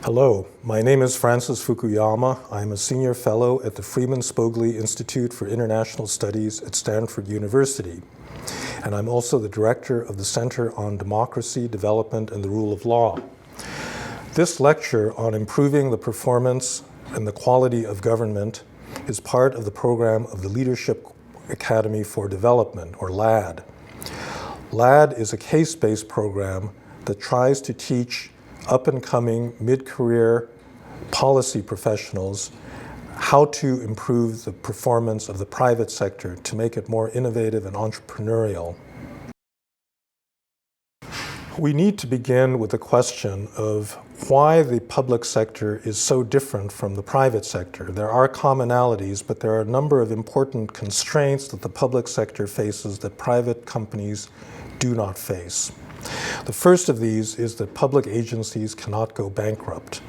Hello, my name is Francis Fukuyama. I'm a senior fellow at the Freeman Spogli Institute for International Studies at Stanford University. And I'm also the director of the Center on Democracy, Development, and the Rule of Law. This lecture on improving the performance and the quality of government is part of the program of the Leadership Academy for Development, or LAD. LAD is a case-based program that tries to teach up-and-coming mid-career policy professionals how to improve the performance of the private sector to make it more innovative and entrepreneurial. We need to begin with the question of why the public sector is so different from the private sector. There are commonalities, but there are a number of important constraints that the public sector faces that private companies do not face. The first of these is that public agencies cannot go bankrupt.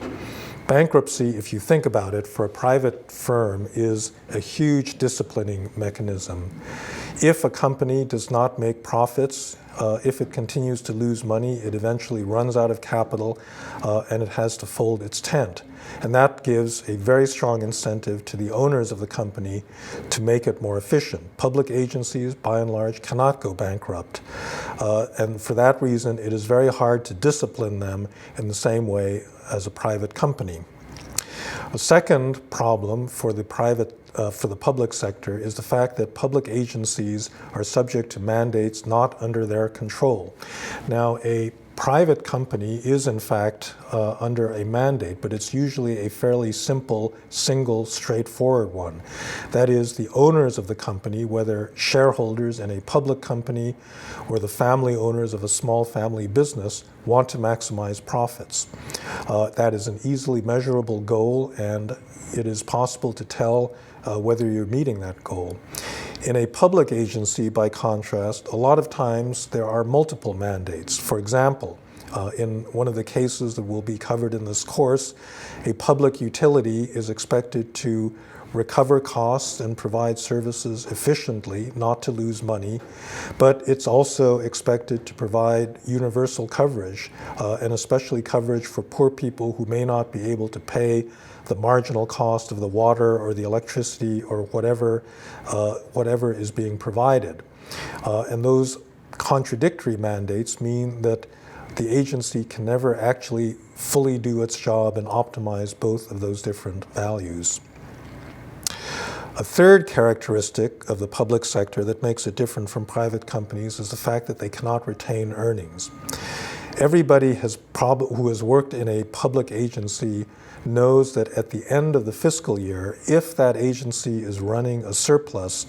Bankruptcy, if you think about it, for a private firm is a huge disciplining mechanism. If a company does not make profits, if it continues to lose money, it eventually runs out of capital and it has to fold its tent. And that gives a very strong incentive to the owners of the company to make it more efficient. Public agencies, by and large, cannot go bankrupt. And for that reason, it is very hard to discipline them in the same way as a private company. A second problem for the public sector is the fact that public agencies are subject to mandates not under their control. Now, a private company is in fact under a mandate, but it's usually a fairly simple, single, straightforward one. That is, the owners of the company, whether shareholders in a public company or the family owners of a small family business, want to maximize profits. That is an easily measurable goal, and it is possible to tell whether you're meeting that goal. In a public agency, by contrast, a lot of times there are multiple mandates. For example, in one of the cases that will be covered in this course, a public utility is expected to recover costs and provide services efficiently, not to lose money, but it's also expected to provide universal coverage, and especially coverage for poor people who may not be able to pay the marginal cost of the water or the electricity or whatever is being provided. And those contradictory mandates mean that the agency can never actually fully do its job and optimize both of those different values. A third characteristic of the public sector that makes it different from private companies is the fact that they cannot retain earnings. Everybody who has worked in a public agency knows that at the end of the fiscal year, if that agency is running a surplus,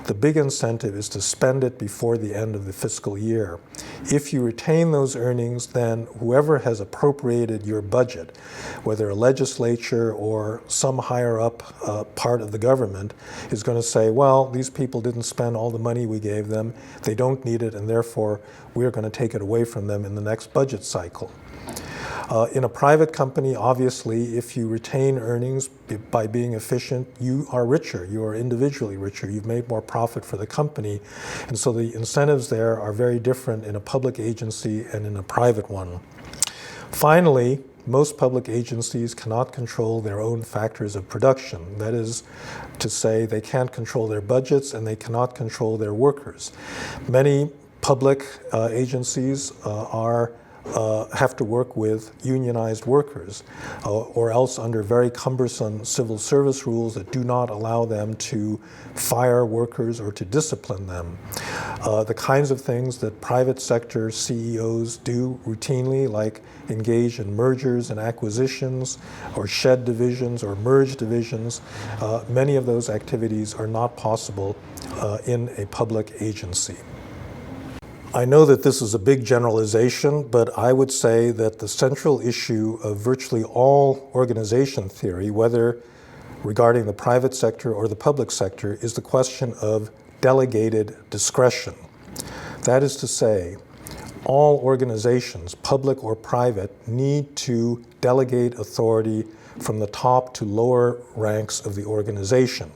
the big incentive is to spend it before the end of the fiscal year. If you retain those earnings, then whoever has appropriated your budget, whether a legislature or some higher up part of the government, is going to say, well, these people didn't spend all the money we gave them, they don't need it, and therefore we're going to take it away from them in the next budget cycle. In a private company, obviously, if you retain earnings by being efficient, you are richer. You are individually richer. You've made more profit for the company. And so the incentives there are very different in a public agency and in a private one. Finally, most public agencies cannot control their own factors of production. That is to say, they can't control their budgets and they cannot control their workers. Many public agencies have to work with unionized workers, or else under very cumbersome civil service rules that do not allow them to fire workers or to discipline them. The kinds of things that private sector CEOs do routinely, like engage in mergers and acquisitions, or shed divisions or merge divisions, many of those activities are not possible in a public agency. I know that this is a big generalization, but I would say that the central issue of virtually all organization theory, whether regarding the private sector or the public sector, is the question of delegated discretion. That is to say, all organizations, public or private, need to delegate authority from the top to lower ranks of the organization.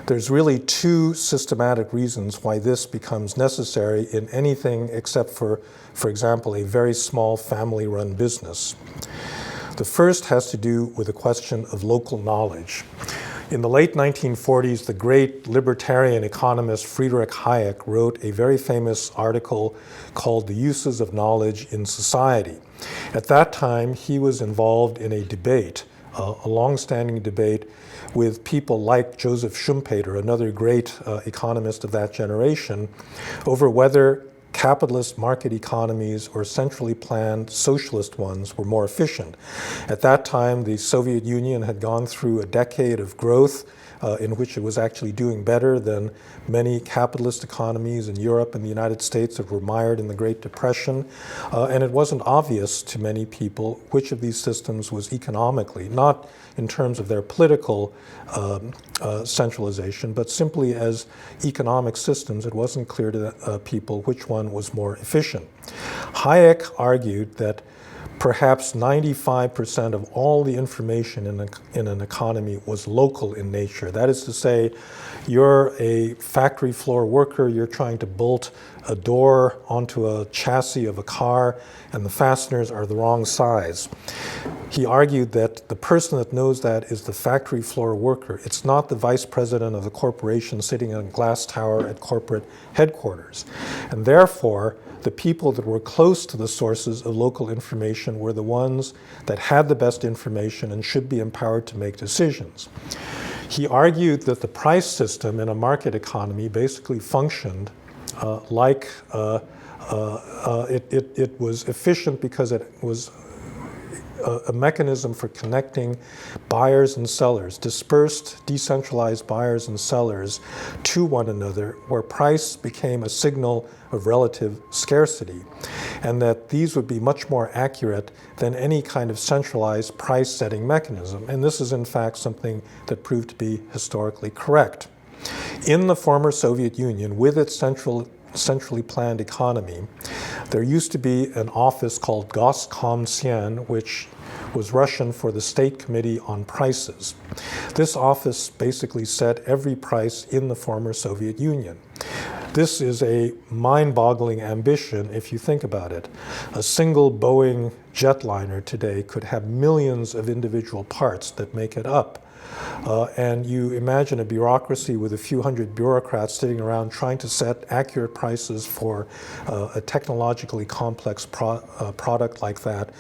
There's really two systematic reasons why this becomes necessary in anything except for example, a very small family-run business. The first has to do with the question of local knowledge. In the late 1940s, the great libertarian economist Friedrich Hayek wrote a very famous article called The Uses of Knowledge in Society. At that time, he was involved in a debate, a long-standing debate with people like Joseph Schumpeter, another great economist of that generation, over whether capitalist market economies or centrally planned socialist ones were more efficient. At that time, the Soviet Union had gone through a decade of growth in which it was actually doing better than many capitalist economies in Europe and the United States that were mired in the Great Depression. And it wasn't obvious to many people which of these systems was economically, not in terms of their political centralization, but simply as economic systems, it wasn't clear to people which one was more efficient. Hayek argued that perhaps 95% of all the information in an economy was local in nature. That is to say, you're a factory floor worker, you're trying to bolt a door onto a chassis of a car, and the fasteners are the wrong size. He argued that the person that knows that is the factory floor worker. It's not the vice president of the corporation sitting in a glass tower at corporate headquarters. And therefore, the people that were close to the sources of local information were the ones that had the best information and should be empowered to make decisions. He argued that the price system in a market economy basically functioned it was efficient because it was a mechanism for connecting buyers and sellers, dispersed, decentralized buyers and sellers to one another, where price became a signal of relative scarcity, and that these would be much more accurate than any kind of centralized price-setting mechanism. And this is in fact something that proved to be historically correct. In the former Soviet Union, with its centrally planned economy, there used to be an office called Goskomsyen, which was Russian for the State Committee on Prices. This office basically set every price in the former Soviet Union. This is a mind-boggling ambition if you think about it. A single Boeing jetliner today could have millions of individual parts that make it up. And you imagine a bureaucracy with a few hundred bureaucrats sitting around trying to set accurate prices for a technologically complex product like that.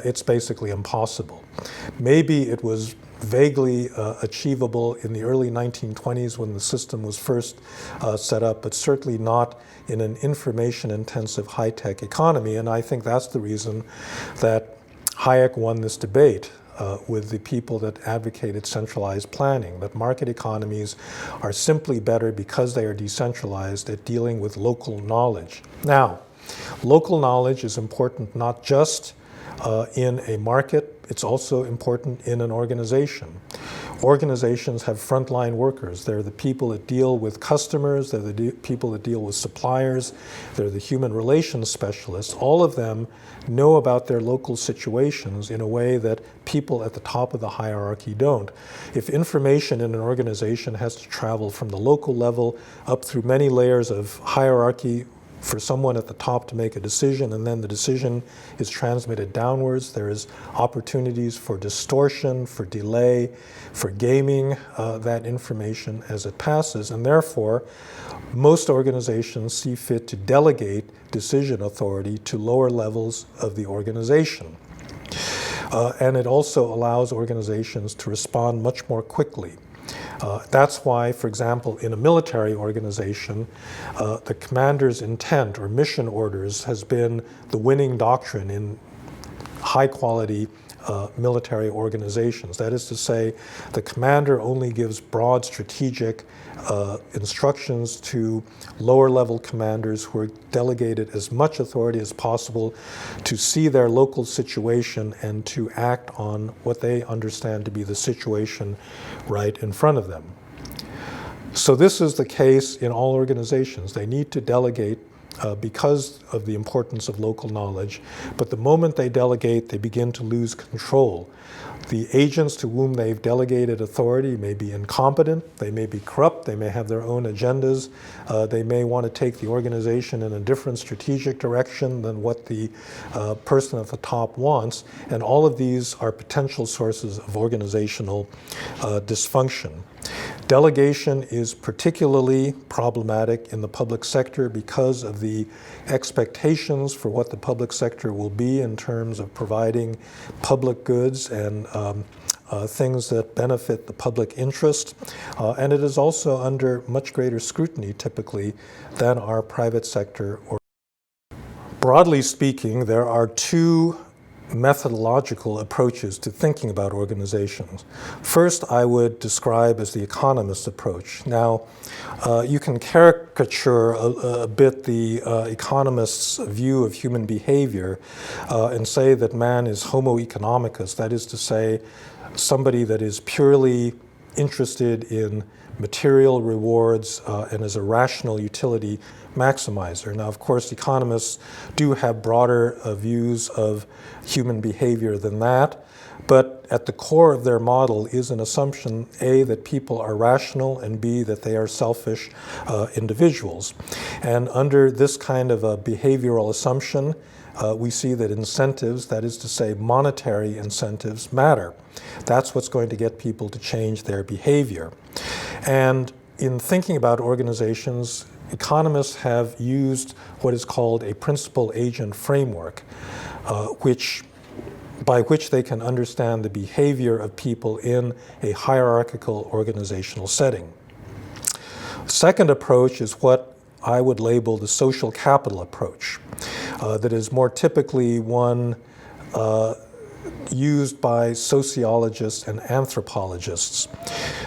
It's basically impossible. Maybe it was vaguely achievable in the early 1920s when the system was first set up, but certainly not in an information-intensive high-tech economy. And I think that's the reason that Hayek won this debate with the people that advocated centralized planning, that market economies are simply better because they are decentralized at dealing with local knowledge. Now, local knowledge is important not just in a market, it's also important in an organization. Organizations have frontline workers. They're the people that deal with customers, they're the people that deal with suppliers, they're the human relations specialists. All of them know about their local situations in a way that people at the top of the hierarchy don't. If information in an organization has to travel from the local level up through many layers of hierarchy for someone at the top to make a decision, and then the decision is transmitted downwards, there is opportunities for distortion, for delay, for gaming that information as it passes. And therefore, most organizations see fit to delegate decision authority to lower levels of the organization. And it also allows organizations to respond much more quickly. That's why, for example, in a military organization, the commander's intent or mission orders has been the winning doctrine in high-quality military organizations. That is to say, the commander only gives broad strategic instructions to lower-level commanders who are delegated as much authority as possible to see their local situation and to act on what they understand to be the situation right in front of them. So this is the case in all organizations. They need to delegate because of the importance of local knowledge. But the moment they delegate, they begin to lose control. The agents to whom they've delegated authority may be incompetent, they may be corrupt, they may have their own agendas, they may want to take the organization in a different strategic direction than what the person at the top wants, and all of these are potential sources of organizational dysfunction. Delegation is particularly problematic in the public sector because of the expectations for what the public sector will be in terms of providing public goods and things that benefit the public interest. And it is also under much greater scrutiny, typically, than our private sector. Broadly speaking, there are two methodological approaches to thinking about organizations. First, I would describe as the economist approach. Now, you can caricature a bit the economist's view of human behavior and say that man is homo economicus, that is to say, somebody that is purely interested in material rewards and as a rational utility maximizer. Now, of course, economists do have broader views of human behavior than that, but at the core of their model is an assumption, A, that people are rational, and B, that they are selfish individuals. And under this kind of a behavioral assumption, we see that incentives, that is to say monetary incentives, matter. That's what's going to get people to change their behavior. And in thinking about organizations, economists have used what is called a principal-agent framework, by which they can understand the behavior of people in a hierarchical organizational setting. The second approach is what I would label the social capital approach, that is more typically one used by sociologists and anthropologists.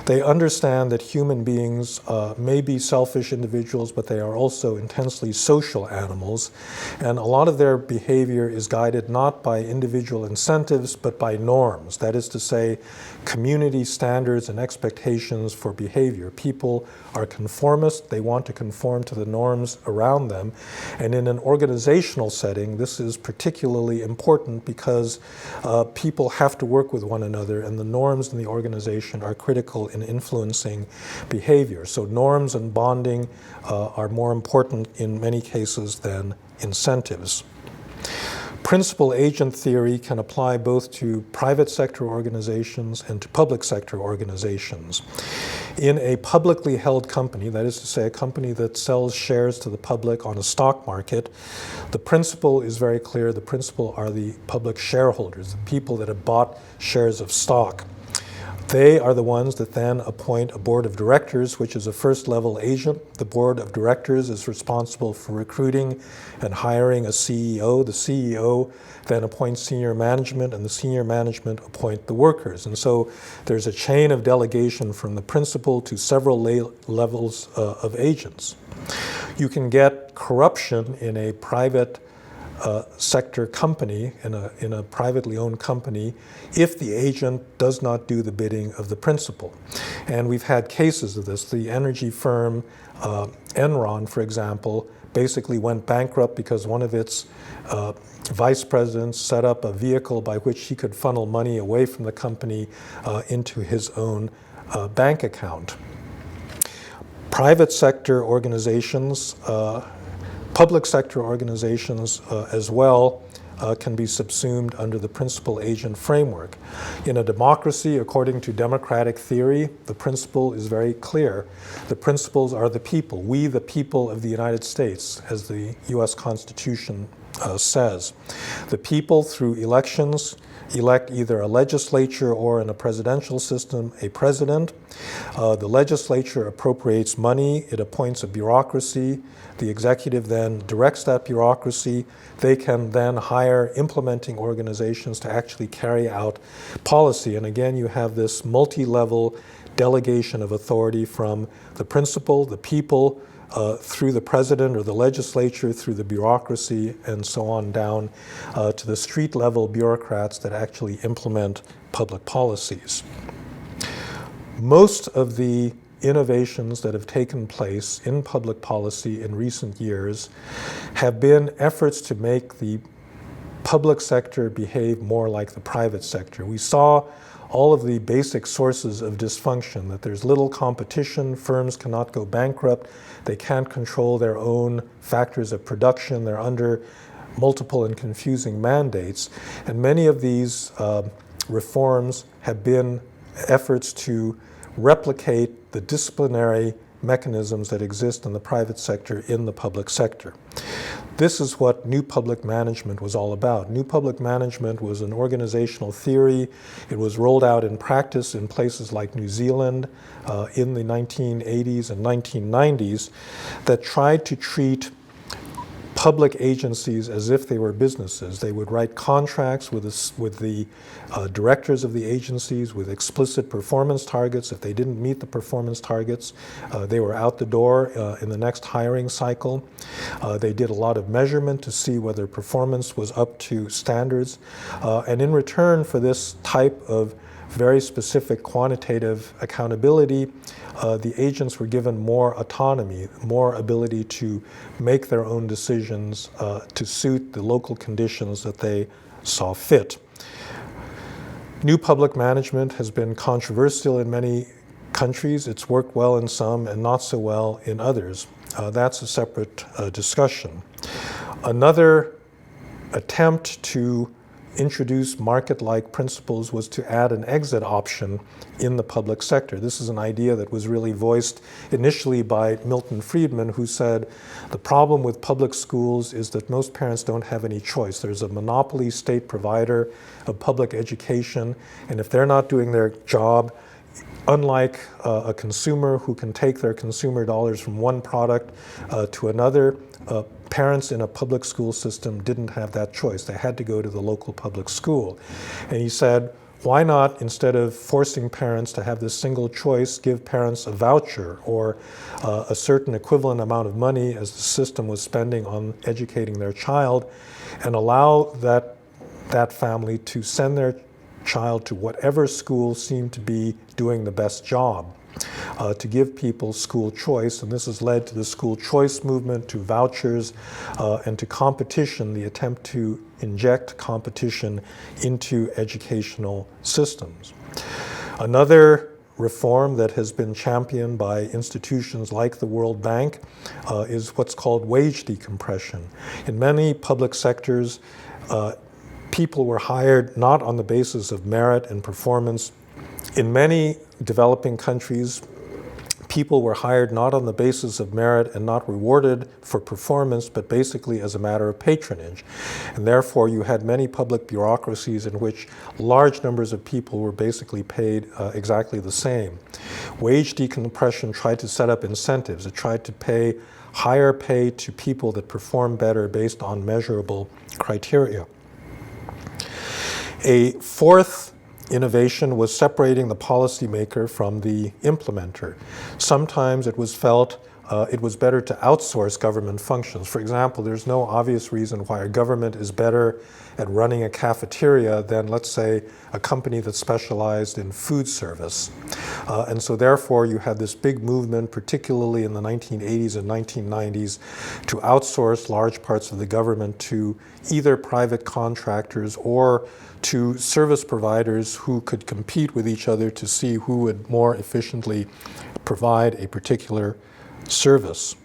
They understand that human beings may be selfish individuals, but they are also intensely social animals, and a lot of their behavior is guided not by individual incentives, but by norms. That is to say, community standards and expectations for behavior. People are conformist, they want to conform to the norms around them, and in an organizational setting, this is particularly important because people have to work with one another, and the norms in the organization are critical in influencing behavior. So norms and bonding are more important in many cases than incentives. Principal agent theory can apply both to private sector organizations and to public sector organizations. In a publicly held company, that is to say a company that sells shares to the public on a stock market, the principle is very clear. The principle are the public shareholders, the people that have bought shares of stock. They are the ones that then appoint a board of directors, which is a first-level agent. The board of directors is responsible for recruiting and hiring a CEO. The CEO then appoints senior management, and the senior management appoint the workers. And so there's a chain of delegation from the principal to several levels of agents. You can get corruption in a private sector company, in a privately owned company, if the agent does not do the bidding of the principal. And we've had cases of this. The energy firm Enron, for example, basically went bankrupt because one of its vice presidents set up a vehicle by which he could funnel money away from the company into his own bank account. Private sector organizations, public sector organizations as well can be subsumed under the principal agent framework. In a democracy, according to democratic theory, the principle is very clear. The principles are the people, we the people of the United States, as the US Constitution says. The people, through elections, elect either a legislature or, in a presidential system, a president. The legislature appropriates money, it appoints a bureaucracy, the executive then directs that bureaucracy. They can then hire implementing organizations to actually carry out policy. And again, you have this multi-level delegation of authority from the principal, the people, through the president or the legislature, through the bureaucracy, and so on down to the street level bureaucrats that actually implement public policies. Most of the innovations that have taken place in public policy in recent years have been efforts to make the public sector behave more like the private sector. We saw all of the basic sources of dysfunction, that there's little competition, firms cannot go bankrupt, they can't control their own factors of production, they're under multiple and confusing mandates. And many of these reforms have been efforts to replicate the disciplinary mechanisms that exist in the private sector in the public sector. This is what New Public Management was all about. New Public Management was an organizational theory. It was rolled out in practice in places like New Zealand in the 1980s and 1990s that tried to treat public agencies as if they were businesses. They would write contracts with the directors of the agencies with explicit performance targets. If they didn't meet the performance targets, they were out the door in the next hiring cycle. They did a lot of measurement to see whether performance was up to standards. And in return for this type of very specific quantitative accountability, the agents were given more autonomy, more ability to make their own decisions to suit the local conditions that they saw fit. New public management has been controversial in many countries. It's worked well in some and not so well in others. That's a separate discussion. Another attempt to introduce market-like principles was to add an exit option in the public sector. This is an idea that was really voiced initially by Milton Friedman, who said the problem with public schools is that most parents don't have any choice. There's a monopoly state provider of public education, and if they're not doing their job, unlike a consumer who can take their consumer dollars from one product to another, parents in a public school system didn't have that choice. They had to go to the local public school. And he said, why not, instead of forcing parents to have this single choice, give parents a voucher or a certain equivalent amount of money as the system was spending on educating their child, and allow that family to send their child to whatever school seemed to be doing the best job. To give people school choice, and this has led to the school choice movement, to vouchers, and to competition, the attempt to inject competition into educational systems. Another reform that has been championed by institutions like the World Bank is what's called wage decompression. In many public sectors, people were hired not on the basis of merit and performance. In many developing countries, people were hired not on the basis of merit and not rewarded for performance, but basically as a matter of patronage. And therefore, you had many public bureaucracies in which large numbers of people were basically paid exactly the same. Wage decompression tried to set up incentives. It tried to pay higher pay to people that perform better based on measurable criteria. A fourth innovation was separating the policymaker from the implementer. Sometimes it was felt it was better to outsource government functions. For example, there's no obvious reason why a government is better at running a cafeteria than, let's say, a company that specialized in food service. And so therefore you had this big movement, particularly in the 1980s and 1990s, to outsource large parts of the government to either private contractors or to service providers who could compete with each other to see who would more efficiently provide a particular service.